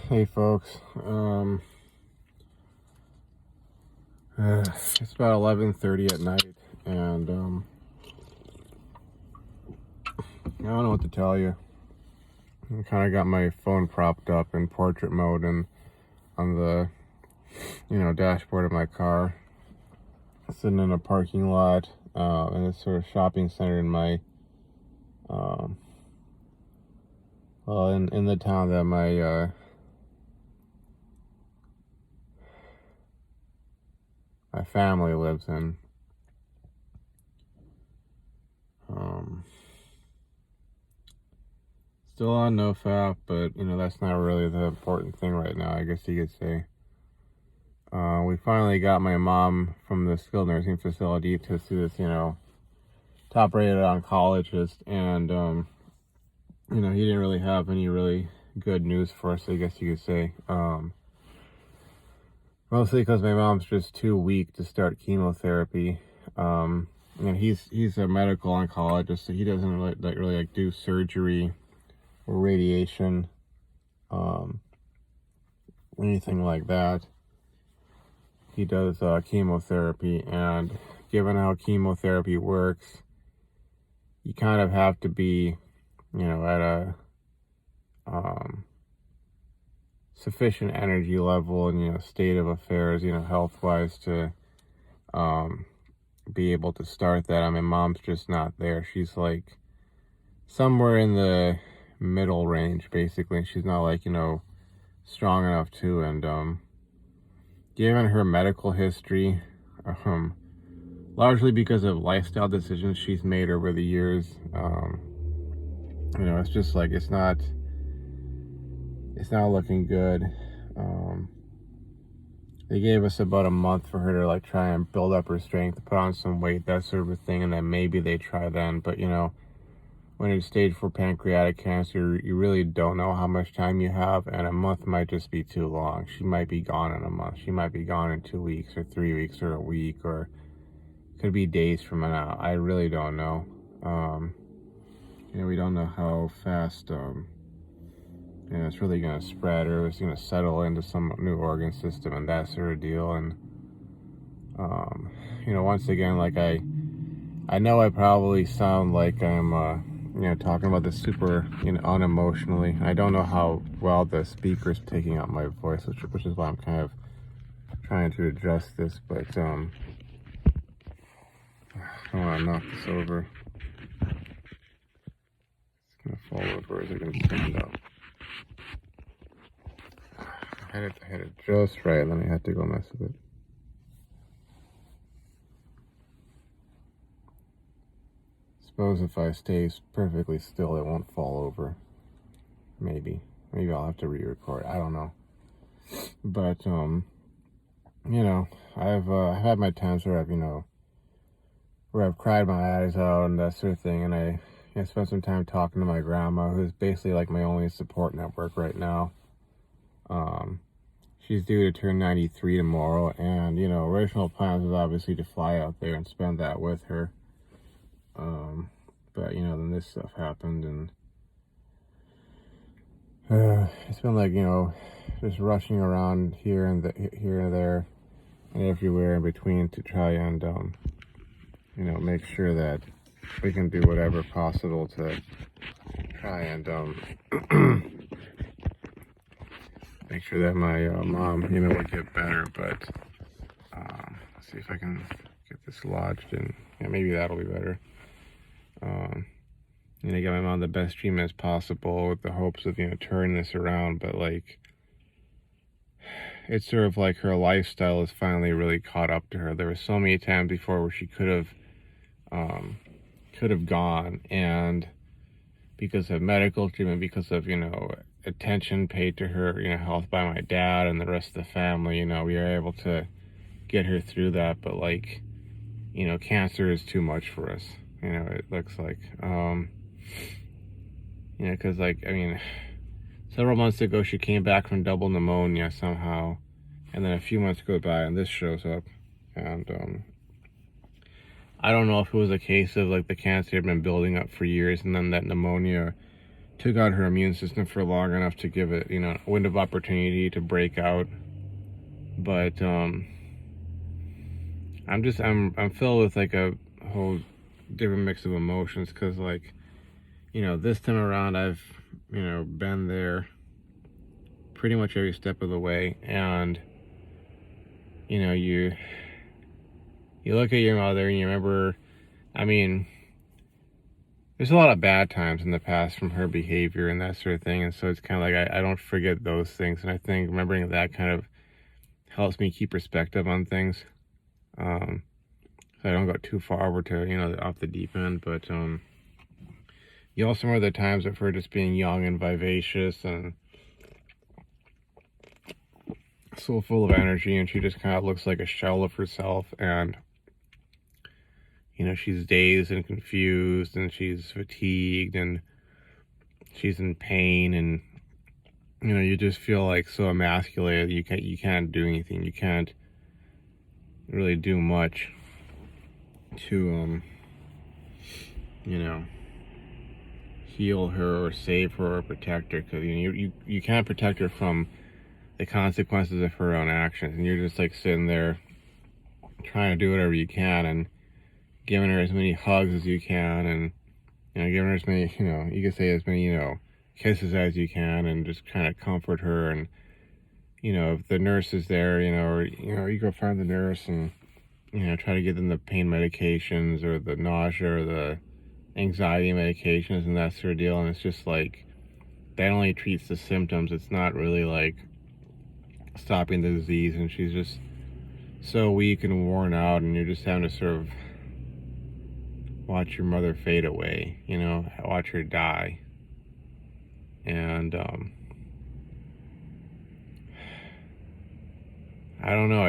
Hey folks, it's about 11:30 at night, and I don't know what to tell you. I kind of got my phone propped up in portrait mode and on the dashboard of my car, sitting in a parking lot in this sort of shopping center in my in the town that my family lives in. Still on NoFap, but that's not really the important thing right now, I guess you could say. We finally got my mom from the skilled nursing facility to see this, top-rated oncologist, and he didn't really have any really good news for us, I guess you could say. Mostly because my mom's just too weak to start chemotherapy. And he's a medical oncologist, so he doesn't really do surgery or radiation, anything like that. He does chemotherapy, and given how chemotherapy works, you kind of have to be, at a sufficient energy level and state of affairs, health-wise, to be able to start that. I mean, mom's just not there. She's like somewhere in the middle range, basically. She's not like strong enough to, and given her medical history, largely because of lifestyle decisions she's made over the years, it's just like it's not looking good. They gave us about a month for her to like try and build up her strength, put on some weight, that sort of thing, and then maybe they try then. But when it's stage 4 pancreatic cancer, you really don't know how much time you have, and a month might just be too long. She might be gone in a month. She might be gone in 2 weeks or 3 weeks or a week, or could be days from now. I really don't know. We don't know how fast it's really going to spread, or it's going to settle into some new organ system and that sort of deal. And once again, like I know I probably sound like I'm talking about this super unemotionally. I don't know how well the speaker's taking up my voice, which is why I'm kind of trying to adjust this. But I don't want to knock this over. It's gonna fall over as I can stand up. I had it just right, then I had to go mess with it. Suppose if I stay perfectly still, it won't fall over. Maybe I'll have to re-record. I don't know. But I've had my times where I've cried my eyes out and that sort of thing, and I spent some time talking to my grandma, who's basically like my only support network right now. She's due to turn 93 tomorrow, and original plans was obviously to fly out there and spend that with her. But then this stuff happened, and it's been like just rushing around here and there and everywhere in between to try and make sure that we can do whatever possible to try and make sure that my mom would get better. But let's see if I can get this lodged, and maybe that'll be better. Get my mom the best treatment as possible with the hopes of turning this around. But like, it's sort of like her lifestyle is finally really caught up to her. There were so many times before where she could have gone, and because of medical treatment, because of attention paid to her health by my dad and the rest of the family, we were able to get her through that. But like, cancer is too much for us, it looks like. Because like, I mean, several months ago she came back from double pneumonia somehow, and then a few months go by and this shows up. And I don't know if it was a case of like the cancer had been building up for years, and then that pneumonia took out her immune system for long enough to give it, you know, a window of opportunity to break out. But I'm filled with like a whole different mix of emotions, because like, you know, this time around I've, you know, been there pretty much every step of the way. And you know, you look at your mother and you remember, I mean, there's a lot of bad times in the past from her behavior and that sort of thing. And so it's kind of like I don't forget those things. And I think remembering that kind of helps me keep perspective on things. So I don't go too far over to, you know, off the deep end. But you also remember the times of her just being young and vivacious and so full of energy, and she just kind of looks like a shell of herself. And you know, she's dazed and confused, and she's fatigued, and she's in pain, and you know, you just feel like so emasculated. You can't do anything. You can't really do much to you know, heal her or save her or protect her, because you can't protect her from the consequences of her own actions. And you're just like sitting there trying to do whatever you can, and giving her as many hugs as you can, and you know, giving her as many, you know, you could say as many, you know, kisses as you can, and just kind of comfort her. And you know, if the nurse is there, you know, or you know, you go find the nurse and you know, try to get them the pain medications or the nausea or the anxiety medications and that sort of deal. And it's just like that only treats the symptoms. It's not really like stopping the disease. And she's just so weak and worn out, and you're just having to sort of watch your mother fade away, you know, watch her die. And I don't know,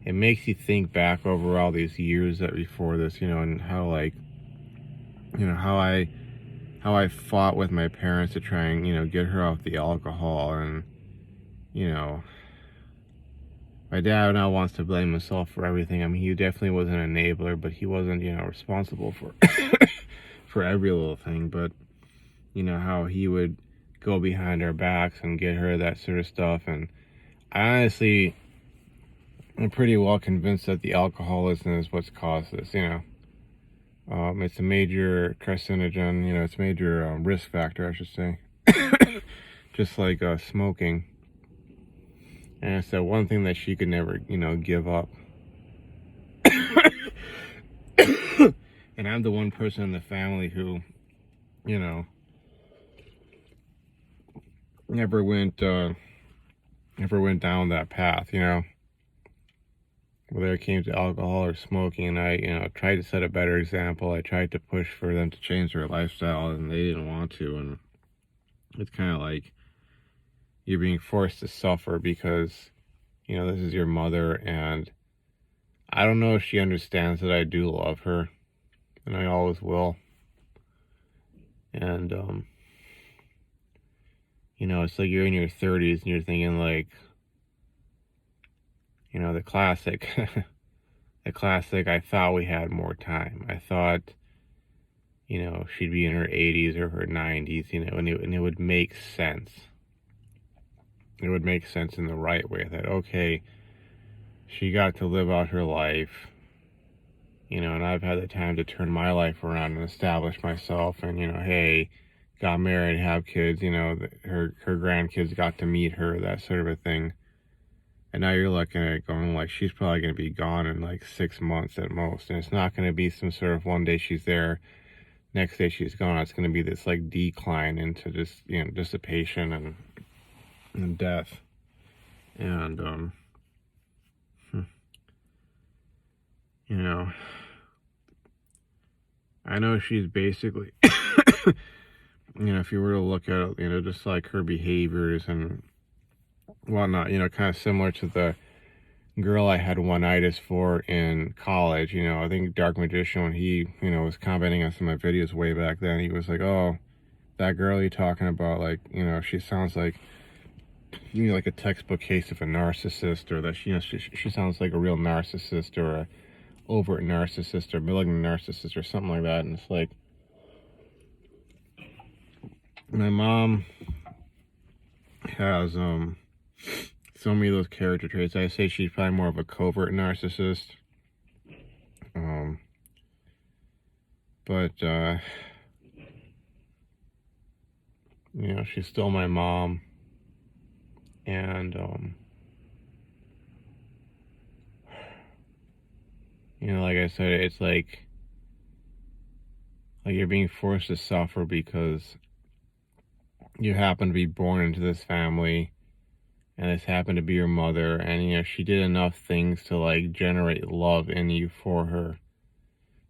it makes you think back over all these years that before this, you know, and how, like, you know, how I fought with my parents to try and, you know, get her off the alcohol. And you know, my dad now wants to blame himself for everything. I mean, he definitely was an enabler, but he wasn't, you know, responsible for for every little thing. But you know, how he would go behind our backs and get her that sort of stuff. And I honestly, I'm pretty well convinced that the alcoholism is what's caused this, you know. It's a major carcinogen, you know, it's a major risk factor, I should say. Just like smoking. And it's the one thing that she could never, you know, give up. And I'm the one person in the family who, you know, never went down that path, you know. Whether it came to alcohol or smoking, and I, you know, tried to set a better example. I tried to push for them to change their lifestyle, and they didn't want to. And it's kind of like you're being forced to suffer because, you know, this is your mother. And I don't know if she understands that I do love her, and I always will. And you know, it's like you're in your 30s and you're thinking like, you know, the classic I thought we had more time. I thought, you know, she'd be in her 80s or her 90s, you know, and it would make sense. It would make sense in the right way, that, okay, she got to live out her life, you know, and I've had the time to turn my life around and establish myself. And, you know, hey, got married, have kids, you know, her grandkids got to meet her, that sort of a thing. And now you're looking at it going like, she's probably going to be gone in like 6 months at most. And it's not going to be some sort of one day she's there, next day she's gone. It's going to be this like decline into just, you know, dissipation and death. And, you know, I know she's basically, you know, if you were to look at it, you know, just like her behaviors and whatnot, you know, kind of similar to the girl I had one-itis for in college. You know, I think Dark Magician, when he, you know, was commenting on some of my videos way back then, he was like, oh, that girl you're talking about, like, you know, she sounds like, you know, like a textbook case of a narcissist, or that, you know, she sounds like a real narcissist, or a overt narcissist, or malignant narcissist, or something like that. And it's like, my mom has so many of those character traits. I say she's probably more of a covert narcissist. Um, but she's still my mom, and like I said, it's like you're being forced to suffer because you happen to be born into this family, and this happened to be your mother, and she did enough things to like generate love in you for her.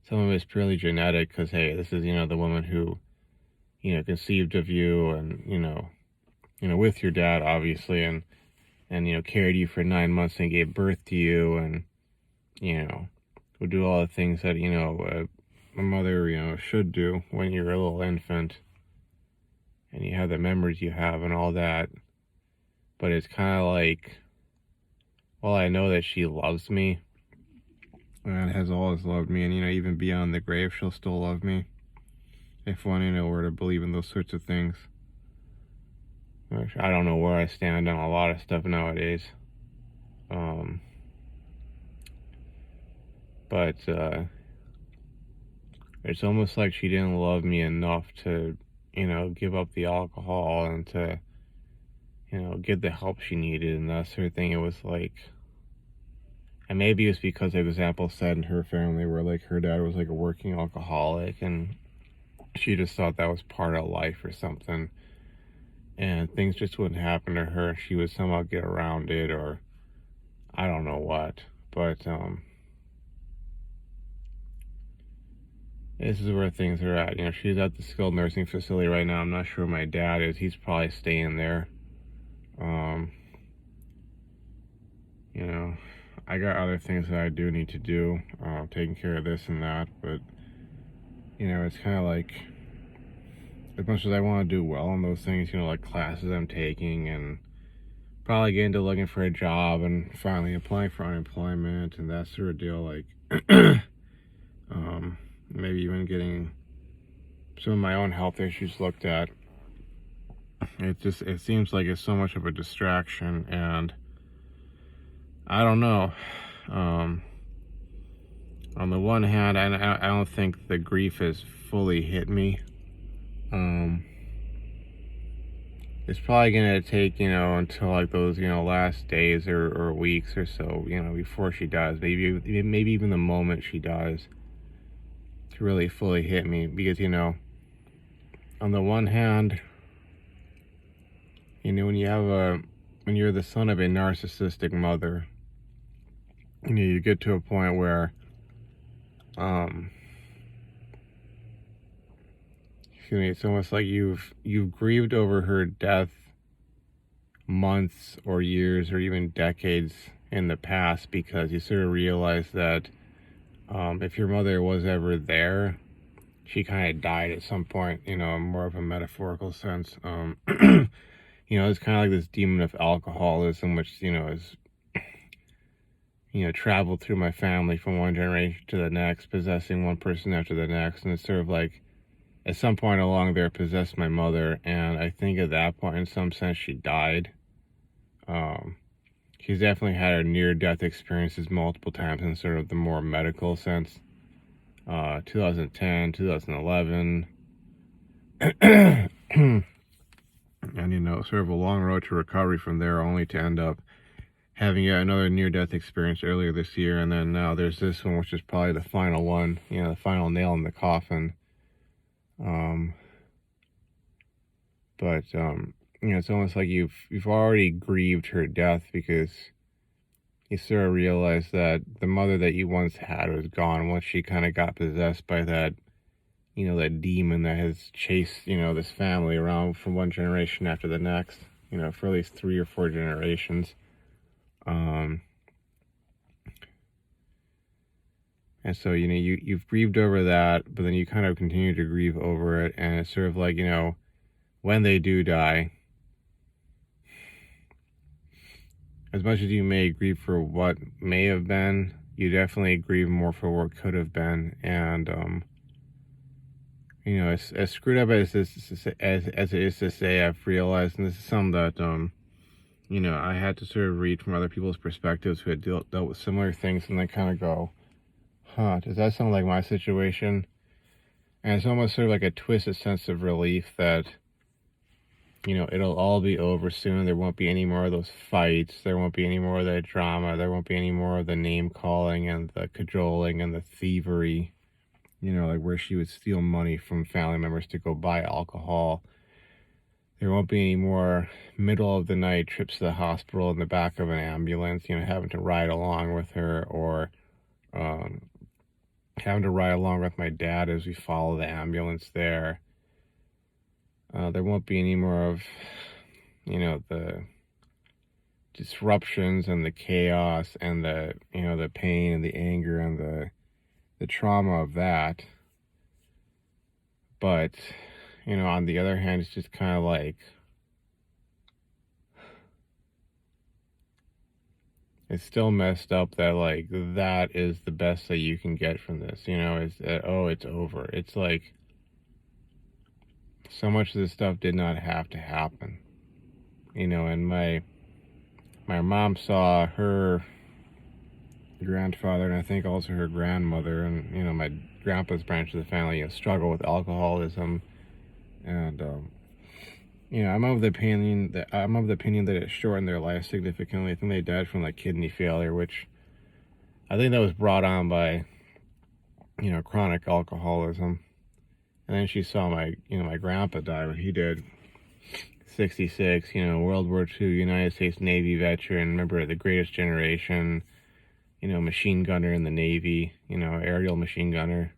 Some of it's purely genetic because, hey, this is the woman who conceived of you, and with your dad, obviously, and carried you for 9 months and gave birth to you, and would do all the things that a mother should do when you're a little infant, and you have the memories you have and all that. But it's kind of like, well, I know that she loves me and has always loved me, and even beyond the grave she'll still love me, if one were to believe in those sorts of things. Which I don't know where I stand on a lot of stuff nowadays. But it's almost like she didn't love me enough to give up the alcohol and to get the help she needed and that sort of thing. It was like, and maybe it's because the example set in her family where like her dad was like a working alcoholic, and she just thought that was part of life or something, and things just wouldn't happen to her. She would somehow get around it, or I don't know what. But this is where things are at. She's at the skilled nursing facility right now. I'm not sure where my dad is. He's probably staying there. I got other things that I do need to do, taking care of this and that, but it's kind of like, as much as I want to do well on those things, like classes I'm taking, and probably get into looking for a job and finally applying for unemployment and that sort of deal, like maybe even getting some of my own health issues looked at. It seems like it's so much of a distraction, and I don't know. On the one hand, I don't think the grief has fully hit me. It's probably gonna take until like those last days or weeks or so before she dies, maybe even the moment she dies, to really fully hit me. Because on the one hand, when you're the son of a narcissistic mother, you get to a point where it's almost like you've grieved over her death months or years or even decades in the past, because you sort of realize that if your mother was ever there, she kind of died at some point, in more of a metaphorical sense. It's kind of like this demon of alcoholism, which is traveled through my family from one generation to the next, possessing one person after the next, and it's sort of like, at some point along there, possessed my mother, and I think at that point, in some sense, she died. She's definitely had her near-death experiences multiple times in sort of the more medical sense. 2010, 2011, and sort of a long road to recovery from there, only to end up having yet another near-death experience earlier this year, and then now there's this one, which is probably the final one, the final nail in the coffin. But it's almost like you've already grieved her death, because you sort of realize that the mother that you once had was gone once she kind of got possessed by that that demon that has chased this family around from one generation after the next, for at least 3 or 4 generations. And so you've grieved over that, but then you kind of continue to grieve over it, and it's sort of like when they do die, as much as you may grieve for what may have been, you definitely grieve more for what could have been. And You know, as screwed up as as it is to say, I've realized, and this is something that you know, I had to sort of read from other people's perspectives who had dealt with similar things, and then kind of go, huh, does that sound like my situation? And it's almost sort of like a twisted sense of relief that, you know, it'll all be over soon. There won't be any more of those fights. There won't be any more of that drama. There won't be any more of the name calling and the cajoling and the thievery, you know, like where she would steal money from family members to go buy alcohol. There won't be any more middle of the night trips to the hospital in the back of an ambulance, you know, having to ride along with her, or um, having to ride along with my dad as we follow the ambulance there. There won't be any more of, you know, the disruptions and the chaos and the, you know, the pain and the anger and the trauma of that. But, you know, on the other hand, it's just kind of like, it's still messed up that, like, that is the best that you can get from this, you know, is that, oh, it's over. It's like, so much of this stuff did not have to happen, you know. And my mom saw her grandfather, and I think also her grandmother, and, you know, my grandpa's branch of the family, you know, struggle with alcoholism. And you know, I'm of the opinion that it shortened their life significantly. I think they died from like kidney failure, which I think that was brought on by, you know, chronic alcoholism. And then she saw my grandpa die when he did, 66, you know, World War II, United States Navy veteran, member of the Greatest Generation, you know, machine gunner in the Navy, you know, aerial machine gunner.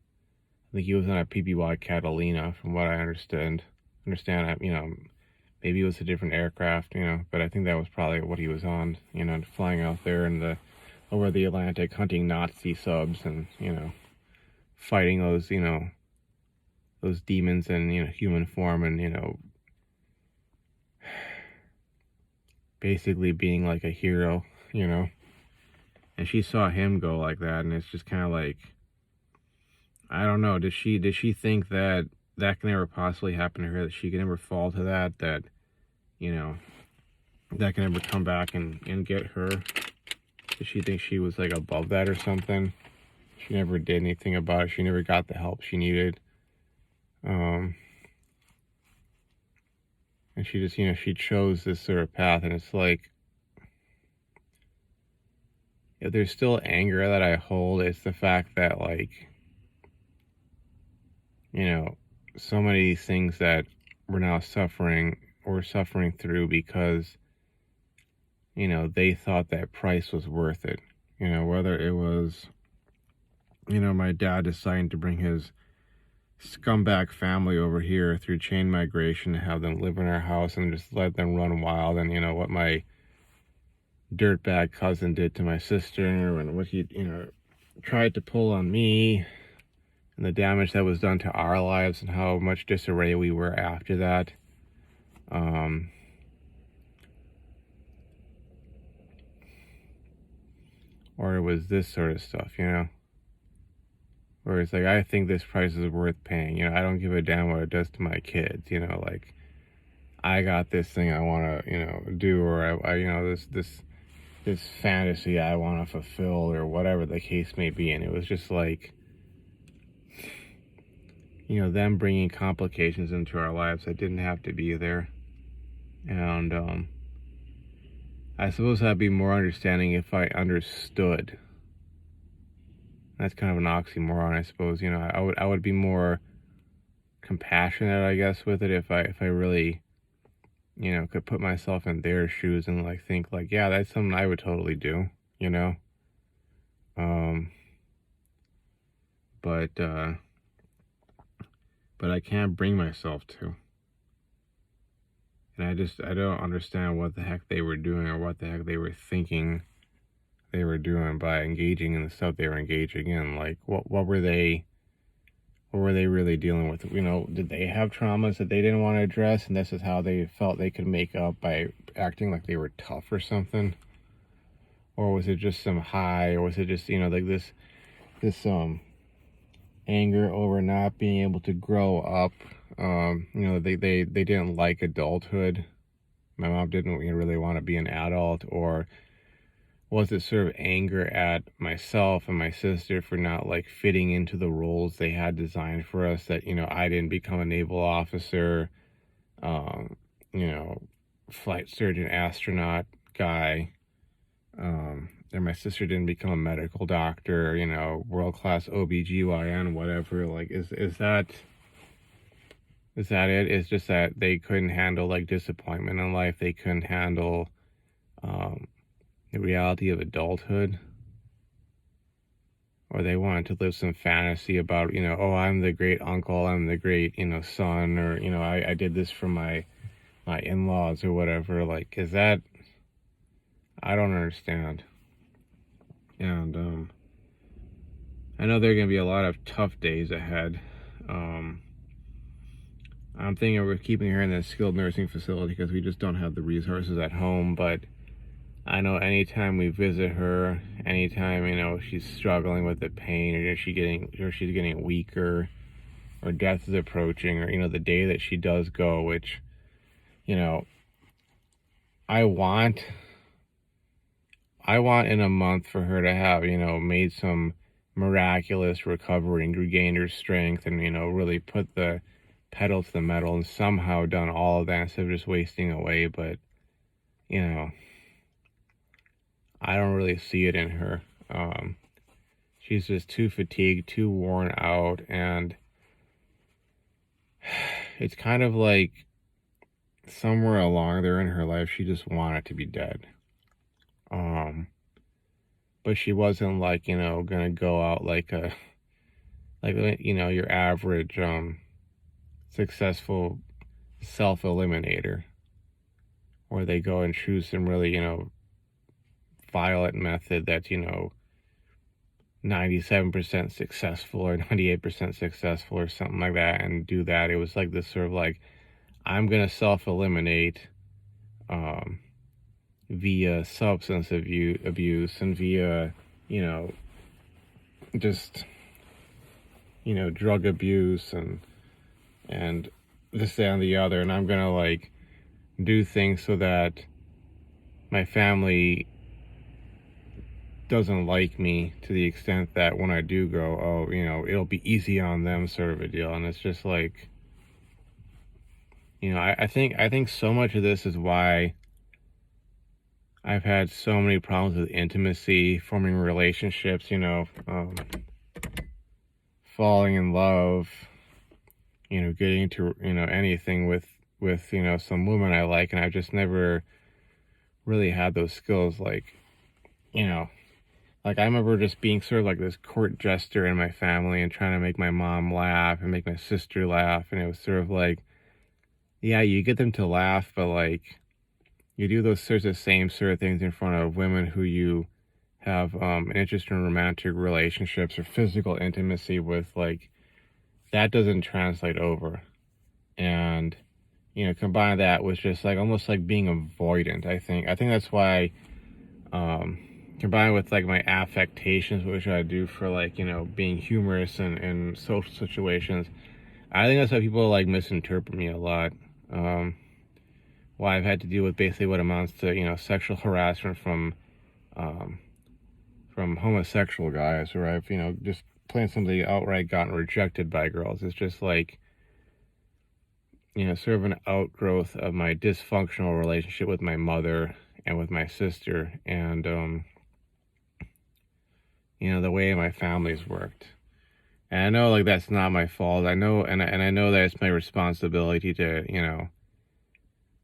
I think he was on a PPY Catalina, from what I understand, you know, maybe it was a different aircraft, you know, but I think that was probably what he was on, you know, flying out there over the Atlantic, hunting Nazi subs and, you know, fighting those, you know, those demons in, you know, human form, and, you know, basically being like a hero, you know. And she saw him go like that, and it's just kind of like, I don't know, did she think that that can ever possibly happen to her, that she can ever fall to that, you know, that can ever come back and get her? Did she think she was like above that or something? She never did anything about it. She never got the help she needed. And she just, you know, she chose this sort of path, and it's like, if there's still anger that I hold, it's the fact that, like, you know, so many of these things that we're suffering through because, you know, they thought that price was worth it. You know, whether it was, you know, my dad deciding to bring his scumbag family over here through chain migration to have them live in our house and just let them run wild, and, you know, what my dirtbag cousin did to my sister, and what he, you know, tried to pull on me, and the damage that was done to our lives, and how much disarray we were after that. Or it was this sort of stuff, you know, where it's like, I think this price is worth paying, you know, I don't give a damn what it does to my kids, you know, like, I got this thing I want to, you know, do, or I you know, this fantasy I want to fulfill, or whatever the case may be. And it was just like, you know, them bringing complications into our lives that didn't have to be there. And I suppose I'd be more understanding if I understood. That's kind of an oxymoron, I suppose. You know, I would be more compassionate, I guess, with it if I really, you know, could put myself in their shoes and, like, think like, yeah, that's something I would totally do, you know. But I can't bring myself to. And I don't understand what the heck they were doing, or what the heck they were thinking they were doing by engaging in the stuff they were engaging in. Like, what were they really dealing with? You know, did they have traumas that they didn't want to address, and this is how they felt they could make up by acting like they were tough or something? Or was it just some high, or was it just, you know, like this anger over not being able to grow up. They didn't like adulthood. My mom didn't really want to be an adult, or was it sort of anger at myself and my sister for not like fitting into the roles they had designed for us, that, I didn't become a naval officer, um, you know, flight surgeon, astronaut guy, and my sister didn't become a medical doctor, world-class OBGYN, whatever. Like, is that it? It's just that they couldn't handle like disappointment in life. They couldn't handle um, the reality of adulthood, or they wanted to live some fantasy about, oh, I'm the great uncle, I'm the great, son, or, I did this for my in-laws or whatever. Like, is that, I don't understand. And I know there are going to be a lot of tough days ahead. Um, I'm thinking we're keeping her in a skilled nursing facility because we just don't have the resources at home. But I know anytime we visit her, anytime, she's struggling with the pain, or she's getting weaker, or death is approaching, or, the day that she does go, which, I want in a month for her to have, made some miraculous recovery and regained her strength, and, really put the pedal to the metal and somehow done all of that instead of just wasting away. But, I don't really see it in her. She's just too fatigued, too worn out, and it's kind of like somewhere along there in her life, she just wanted to be dead. But she wasn't like, gonna go out like your average, successful self-eliminator, where they go and choose some really, violent method that's, 97% successful or 98% successful or something like that, and do that. It was like this sort of like, I'm gonna self-eliminate, via substance abuse and via, just, drug abuse and this, that, and the other. And I'm gonna like do things so that my family doesn't like me, to the extent that when I do go, oh, it'll be easy on them, sort of a deal. And it's just like, I think so much of this is why I've had so many problems with intimacy, forming relationships, falling in love, getting into, anything with, some woman I like. And I've just never really had those skills. Like, like I remember just being sort of like this court jester in my family and trying to make my mom laugh and make my sister laugh. And it was sort of like, yeah, you get them to laugh, but like, you do those sorts of same sort of things in front of women who you have an interest in romantic relationships or physical intimacy with. Like, that doesn't translate over. And, combine that with just like almost like being avoidant. I think that's why, combined with like my affectations, which I do for like, being humorous in social situations, I think that's why people like misinterpret me a lot. Why I've had to deal with basically what amounts to, sexual harassment from homosexual guys, or I've, just plain simply outright gotten rejected by girls. It's just like, sort of an outgrowth of my dysfunctional relationship with my mother and with my sister, and, the way my family's worked. And I know, like, that's not my fault. I know, and I know that it's my responsibility to,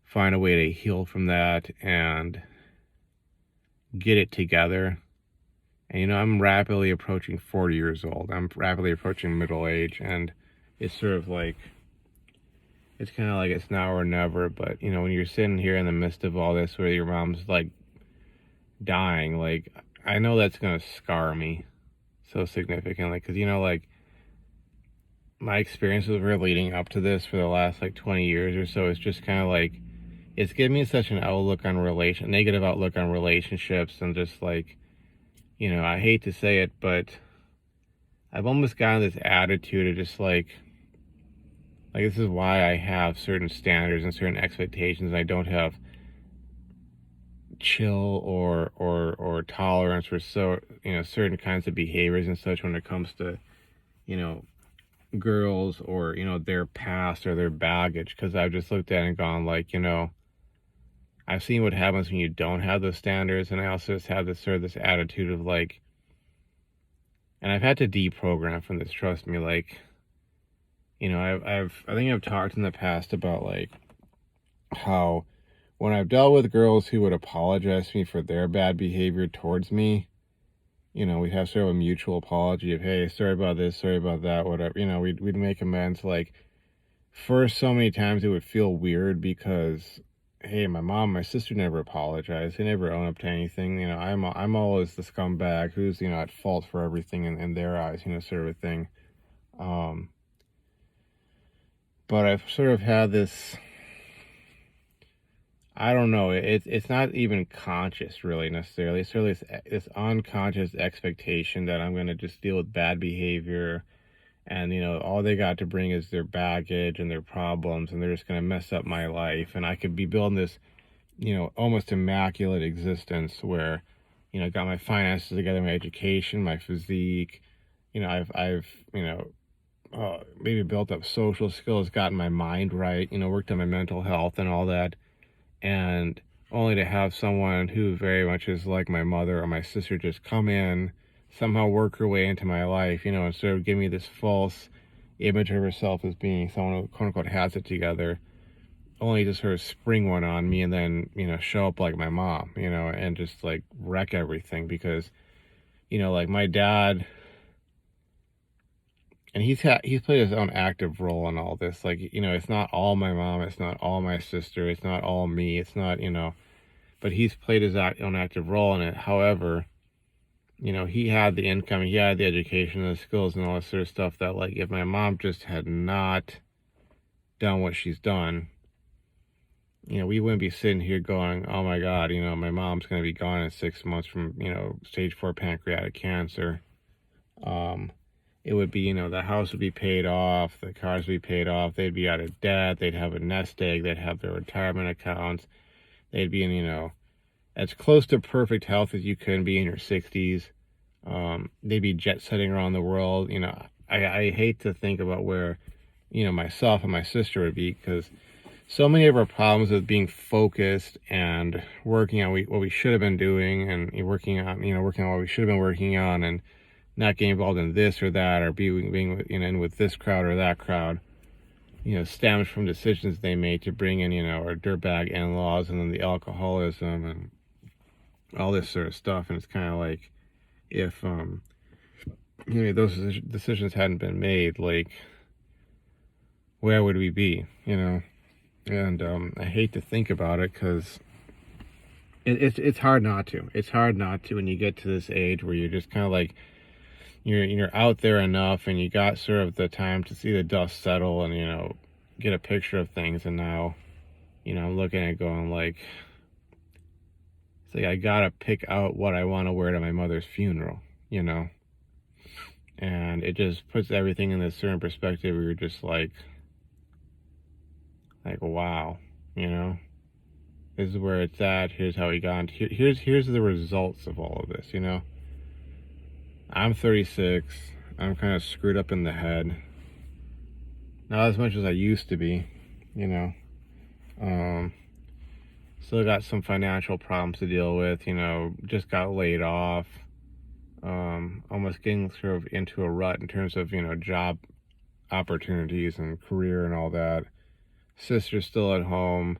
find a way to heal from that and get it together. And, I'm rapidly approaching 40 years old. I'm rapidly approaching middle age, and it's sort of like, it's kind of like it's now or never. But, when you're sitting here in the midst of all this, where your mom's like dying, like, I know that's going to scar me so significantly. Because, like, my experience with her leading up to this for the last like 20 years or so is just kind of like, it's given me such an negative outlook on relationships, and just like, I hate to say it, but I've almost gotten this attitude of just like this is why I have certain standards and certain expectations, and I don't have chill or tolerance for certain kinds of behaviors and such when it comes to you know girls or their past or their baggage, because I've just looked at it and gone like I've seen what happens when you don't have those standards, and I also just have this attitude of like, and I've had to deprogram from this, trust me, like I think I've talked in the past about like how when I've dealt with girls who would apologize to me for their bad behavior towards me, we have sort of a mutual apology of, hey, sorry about this, sorry about that, whatever. We'd make amends. Like, first, so many times it would feel weird because, hey, my mom, my sister never apologized. They never own up to anything. I'm always the scumbag who's at fault for everything in their eyes, sort of a thing. But I've sort of had this. I don't know. It's not even conscious, really, necessarily. It's really this unconscious expectation that I'm going to just deal with bad behavior, and all they got to bring is their baggage and their problems, and they're just going to mess up my life, and I could be building this, almost immaculate existence where, I got my finances together, my education, my physique, I've maybe built up social skills, gotten my mind right, worked on my mental health and all that. And only to have someone who very much is like my mother or my sister just come in, somehow work her way into my life, and sort of give me this false image of herself as being someone who quote unquote has it together, only to sort of spring one on me and then, show up like my mom, and just like wreck everything because, like my dad, and he's played his own active role in all this. Like, it's not all my mom, it's not all my sister, it's not all me, it's not, but he's played his own active role in it. However, he had the income, he had the education, the skills, and all this sort of stuff that, like, if my mom just had not done what she's done, we wouldn't be sitting here going, oh my God, my mom's going to be gone in 6 months from, stage 4 pancreatic cancer. It would be, the house would be paid off, the cars would be paid off, they'd be out of debt, they'd have a nest egg, they'd have their retirement accounts, they'd be in, as close to perfect health as you can be in your 60s. They'd be jet setting around the world. I hate to think about where, myself and my sister would be, because so many of our problems with being focused and working on what we should have been doing, and working on what we should have been working on, and not getting involved in this or that, or being in with this crowd or that crowd, stems from decisions they made to bring in, our dirtbag in-laws, and then the alcoholism and all this sort of stuff. And it's kind of like, if those decisions hadn't been made, like, where would we be? And I hate to think about it, because it's hard not to. It's hard not to when you get to this age where you're just kind of like, you're out there enough, and you got sort of the time to see the dust settle and get a picture of things. And now I'm looking at it going like, it's like I gotta pick out what I want to wear to my mother's funeral, and it just puts everything in this certain perspective where you're just like wow, this is where it's at, here's how we got, here's the results of all of this. I'm 36. I'm kind of screwed up in the head. Not as much as I used to be, Still got some financial problems to deal with, just got laid off. Almost getting sort of into a rut in terms of, job opportunities and career and all that. Sister's still at home.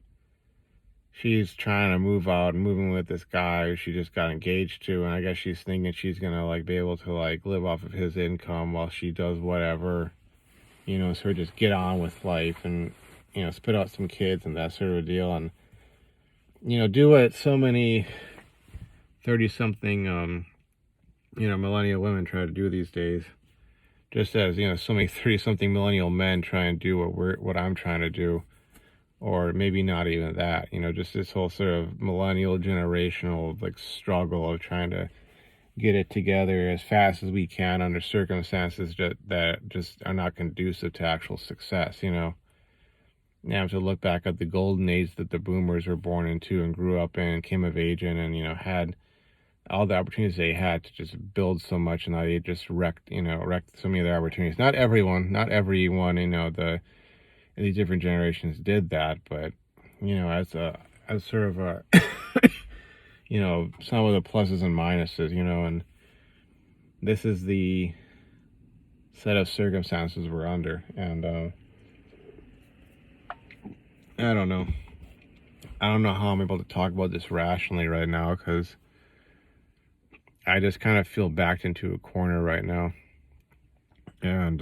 She's trying to move out and moving with this guy who she just got engaged to, and I guess she's thinking she's gonna like be able to like live off of his income while she does whatever, sort of just get on with life and spit out some kids and that sort of a deal, and do what so many 30-something millennial women try to do these days, just as so many 30-something millennial men try and do what I'm trying to do. Or maybe not even that, just this whole sort of millennial generational like struggle of trying to get it together as fast as we can under circumstances that just are not conducive to actual success, you know. Now to look back at the golden age that the boomers were born into and grew up in, came of age in, and, you know, had all the opportunities they had to just build so much, and how they just wrecked so many of their opportunities. Not everyone, you know, these different generations did that, but, you know, as sort of a, you know, some of the pluses and minuses, you know, and this is the set of circumstances we're under, and I don't know. I don't know how I'm able to talk about this rationally right now, because I just kind of feel backed into a corner right now. And,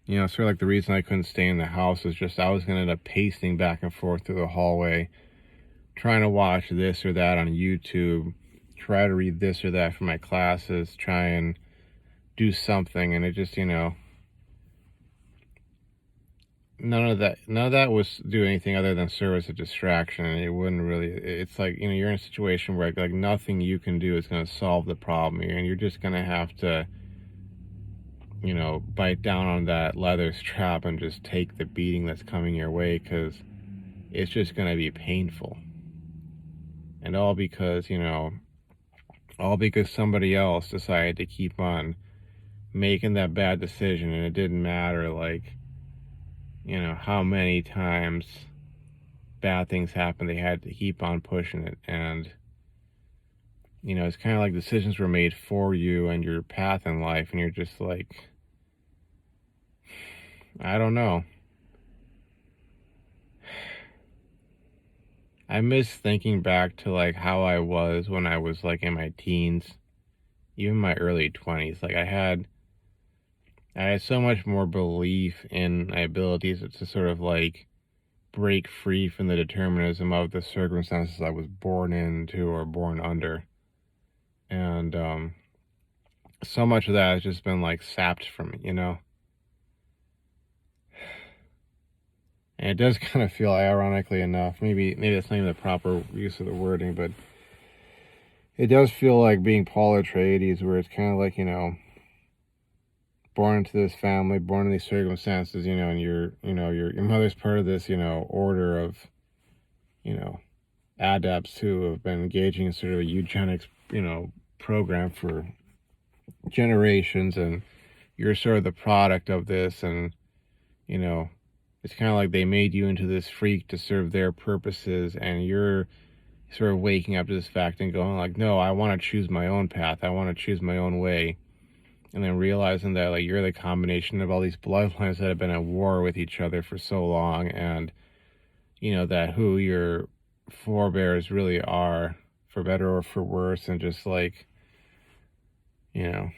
you know, sort of like the reason I couldn't stay in the house is just I was going to end up pacing back and forth through the hallway, trying to watch this or that on YouTube, try to read this or that for my classes, try and do something. And it just, you know, none of that was do anything other than serve as a distraction. And it wouldn't really, it's like, you know, you're in a situation where like nothing you can do is going to solve the problem here, and you're just going to have to, you know, bite down on that leather strap and just take the beating that's coming your way, because it's just going to be painful. And all because, you know, all because somebody else decided to keep on making that bad decision, and it didn't matter, like, you know, how many times bad things happened, they had to keep on pushing it. And, you know, it's kind of like decisions were made for you and your path in life, and you're just like, I don't know. I miss thinking back to like how I was when I was like in my teens, even my early 20s. Like I had so much more belief in my abilities to sort of like break free from the determinism of the circumstances I was born into or born under. And so much of that has just been like sapped from me, you know? And it does kind of feel, ironically enough, maybe that's not even the proper use of the wording, but it does feel like being Paul Atreides, where it's kind of like, you know, born into this family, born in these circumstances, you know, and your mother's part of this, you know, order of, you know, adepts who have been engaging in sort of a eugenics, you know, program for generations, and you're sort of the product of this, and, you know, it's kind of like they made you into this freak to serve their purposes, and you're sort of waking up to this fact and going like, no, I want to choose my own path, I want to choose my own way. And then realizing that like you're the combination of all these bloodlines that have been at war with each other for so long, and, you know, that who your forebears really are, for better or for worse, and just like, you know,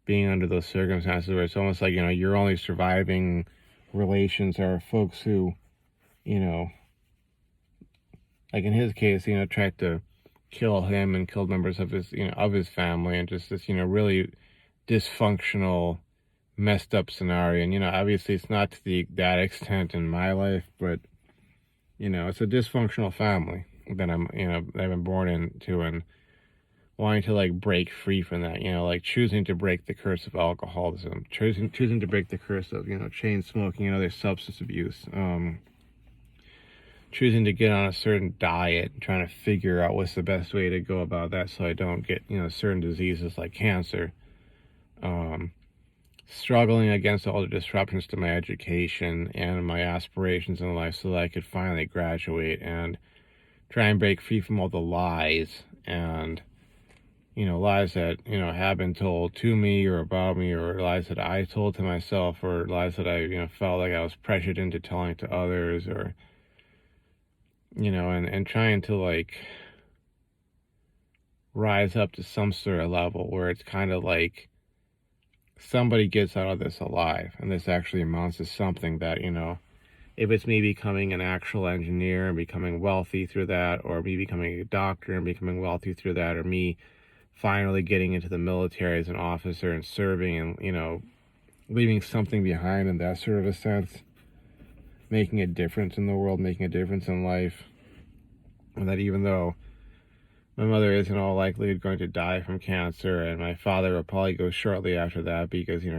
being under those circumstances where it's almost like, you know, your only surviving relations are folks who, you know, like in his case, you know, tried to kill him and killed members of his, you know, of his family, and just this, you know, really dysfunctional, messed up scenario. And, you know, obviously it's not to that extent in my life, but, you know, it's a dysfunctional family that I'm, you know, that I've been born into, and wanting to like break free from that, you know, like choosing to break the curse of alcoholism, choosing to break the curse of, you know, chain smoking and other substance abuse, choosing to get on a certain diet, trying to figure out what's the best way to go about that so I don't get, you know, certain diseases like cancer, struggling against all the disruptions to my education and my aspirations in life so that I could finally graduate and try and break free from all the lies, and, you know, lies that, you know, have been told to me or about me, or lies that I told to myself, or lies that I, you know, felt like I was pressured into telling to others, or, you know, and trying to like rise up to some sort of level where it's kind of like somebody gets out of this alive, and this actually amounts to something that, you know, if it's me becoming an actual engineer and becoming wealthy through that, or me becoming a doctor and becoming wealthy through that, or me finally getting into the military as an officer and serving and, you know, leaving something behind in that sort of a sense, making a difference in the world, making a difference in life. And that even though my mother is in all likelihood going to die from cancer, and my father will probably go shortly after that because, he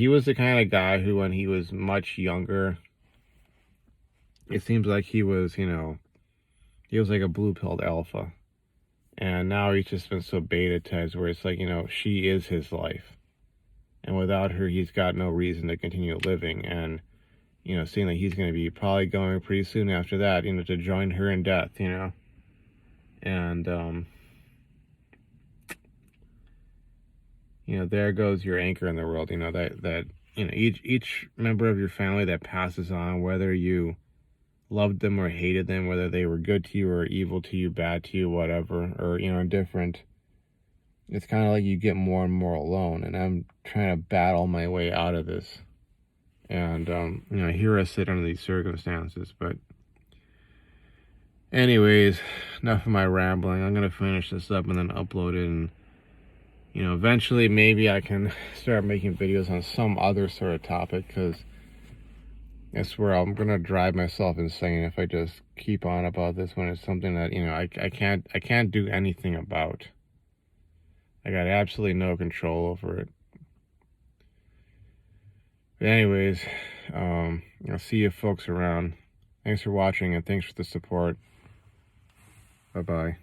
was the kind of guy who, when he was much younger, it seems like he was like a blue-pilled alpha. And now he's just been so beta-tized where it's like, she is his life. And without her, he's got no reason to continue living. And, seeing that he's going to be probably going pretty soon after that, to join her in death, And, there goes your anchor in the world, that each member of your family that passes on, whether you loved them or hated them, whether they were good to you or evil to you, bad to you, whatever, or, indifferent, it's kind of like you get more and more alone. And I'm trying to battle my way out of this. And, here I sit under these circumstances. But anyways, enough of my rambling. I'm going to finish this up and then upload it. And, eventually maybe I can start making videos on some other sort of topic, because that's where I'm gonna drive myself insane if I just keep on about this when it's something that I can't do anything about. I got absolutely no control over it. But anyways, I'll see you folks around. Thanks for watching and thanks for the support. Bye bye.